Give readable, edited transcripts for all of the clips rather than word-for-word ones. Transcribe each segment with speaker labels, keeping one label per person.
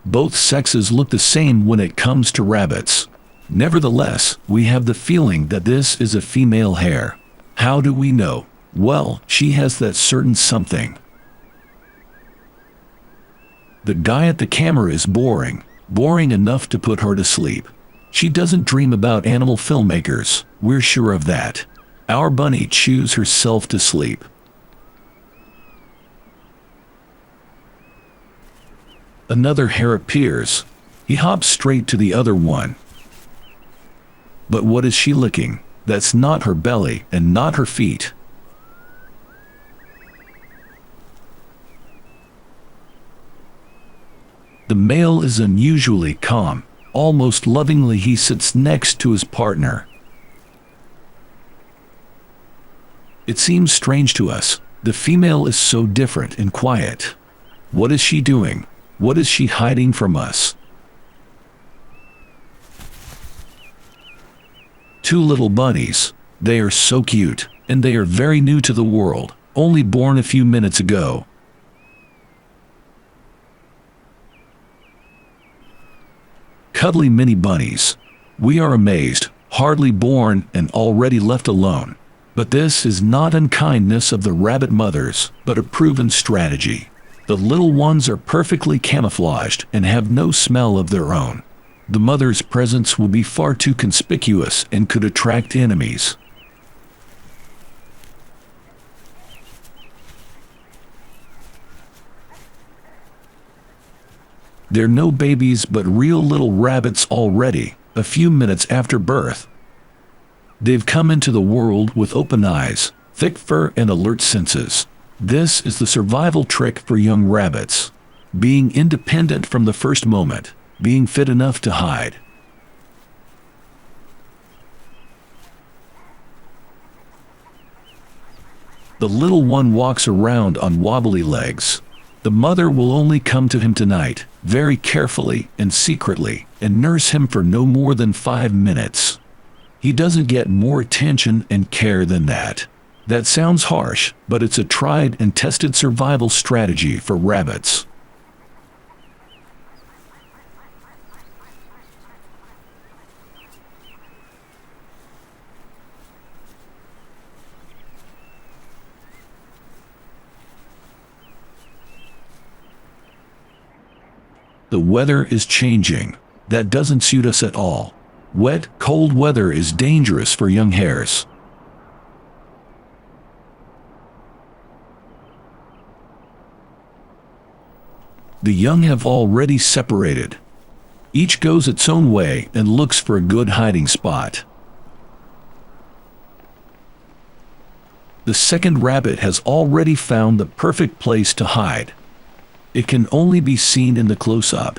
Speaker 1: Both sexes look the same when it comes to rabbits. Nevertheless, we have the feeling that this is a female hare. How do we know? Well, she has that certain something. The guy at the camera is boring. Boring enough to put her to sleep. She doesn't dream about animal filmmakers, we're sure of that. Our bunny chews herself to sleep. Another hare appears. He hops straight to the other one. But what is she licking? That's not her belly and not her feet. The male is unusually calm. Almost lovingly he sits next to his partner. It seems strange to us. The female is so different and quiet. What is she doing? What is she hiding from us? Two little bunnies. They are so cute, and they are very new to the world, only born a few minutes ago. Cuddly mini bunnies. We are amazed, hardly born and already left alone. But this is not unkindness of the rabbit mothers, but a proven strategy. The little ones are perfectly camouflaged and have no smell of their own. The mother's presence will be far too conspicuous and could attract enemies. They're no babies but real little rabbits already, a few minutes after birth. They've come into the world with open eyes, thick fur and alert senses. This is the survival trick for young rabbits. Being independent from the first moment, being fit enough to hide. The little one walks around on wobbly legs. The mother will only come to him tonight, very carefully and secretly, and nurse him for no more than 5 minutes. He doesn't get more attention and care than that. That sounds harsh, but it's a tried and tested survival strategy for rabbits. The weather is changing. That doesn't suit us at all. Wet, cold weather is dangerous for young hares. The young have already separated. Each goes its own way and looks for a good hiding spot. The second rabbit has already found the perfect place to hide. It can only be seen in the close-up.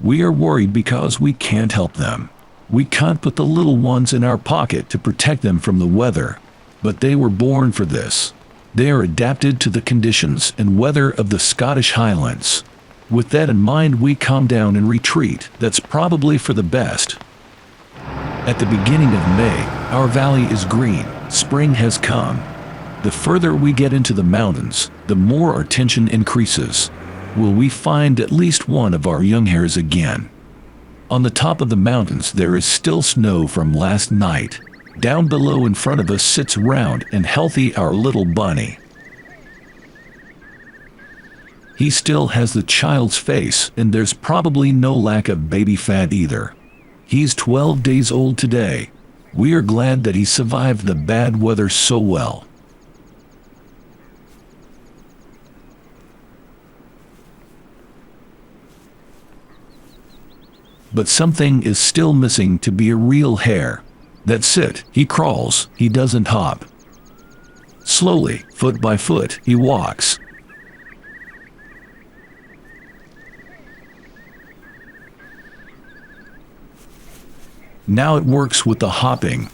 Speaker 1: We are worried because we can't help them. We can't put the little ones in our pocket to protect them from the weather. But they were born for this. They are adapted to the conditions and weather of the Scottish Highlands. With that in mind, we calm down and retreat. That's probably for the best. At the beginning of May, our valley is green. Spring has come. The further we get into the mountains, the more our tension increases. Will we find at least one of our young hares again? On the top of the mountains there is still snow from last night. Down below in front of us sits round and healthy our little bunny. He still has the child's face, and there's probably no lack of baby fat either. He's 12 days old today. We are glad that he survived the bad weather so well. But something is still missing to be a real hare. That's it, he crawls, he doesn't hop. Slowly, foot by foot, he walks. Now it works with the hopping.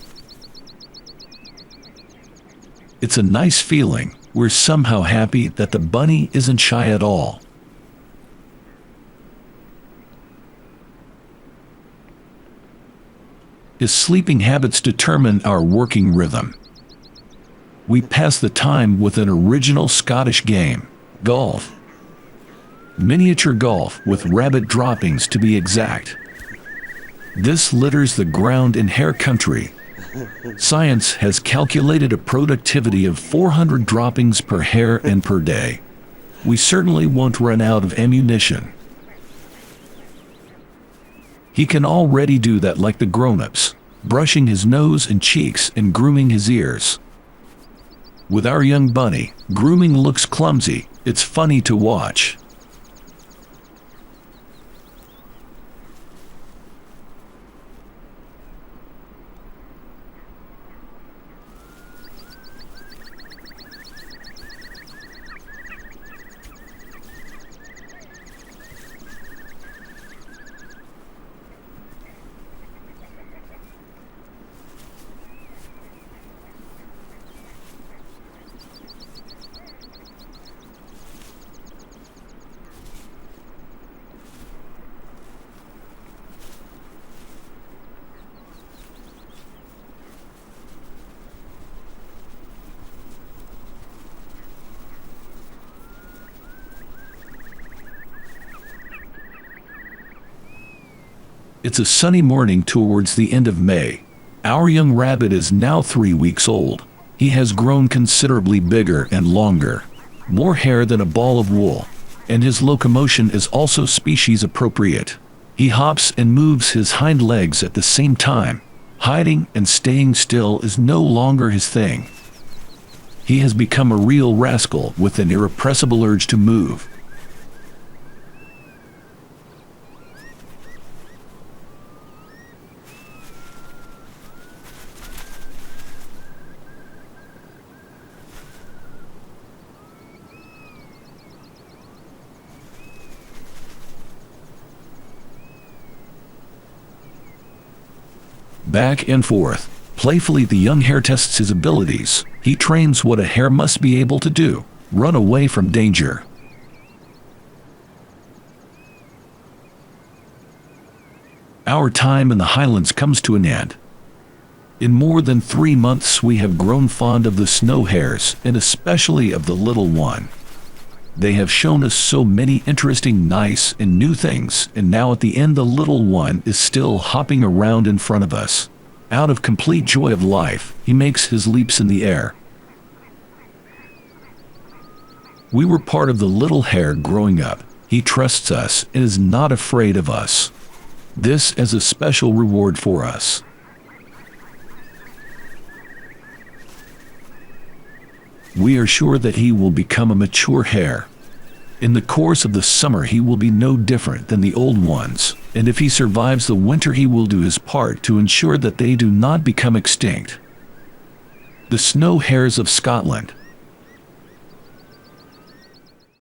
Speaker 1: It's a nice feeling. We're somehow happy that the bunny isn't shy at all. His sleeping habits determine our working rhythm. We pass the time with an original Scottish game, golf. Miniature golf with rabbit droppings to be exact. This litters the ground in hare country. Science has calculated a productivity of 400 droppings per hare and per day. We certainly won't run out of ammunition. He can already do that like the grown-ups, brushing his nose and cheeks and grooming his ears. With our young bunny, grooming looks clumsy. It's funny to watch. It's a sunny morning towards the end of May. Our young rabbit is now 3 weeks old. He has grown considerably bigger and longer, more hair than a ball of wool, and his locomotion is also species appropriate. He hops and moves his hind legs at the same time. Hiding and staying still is no longer his thing. He has become a real rascal with an irrepressible urge to move. Back and forth. Playfully the young hare tests his abilities. He trains what a hare must be able to do: run away from danger. Our time in the Highlands comes to an end. In more than 3 months we have grown fond of the snow hares, and especially of the little one. They have shown us so many interesting, nice, and new things, and now at the end the little one is still hopping around in front of us. Out of complete joy of life, he makes his leaps in the air. We were part of the little hare growing up. He trusts us and is not afraid of us. This is a special reward for us. We are sure that he will become a mature hare. In the course of the summer he will be no different than the old ones, and if he survives the winter he will do his part to ensure that they do not become extinct. The snow hares of Scotland.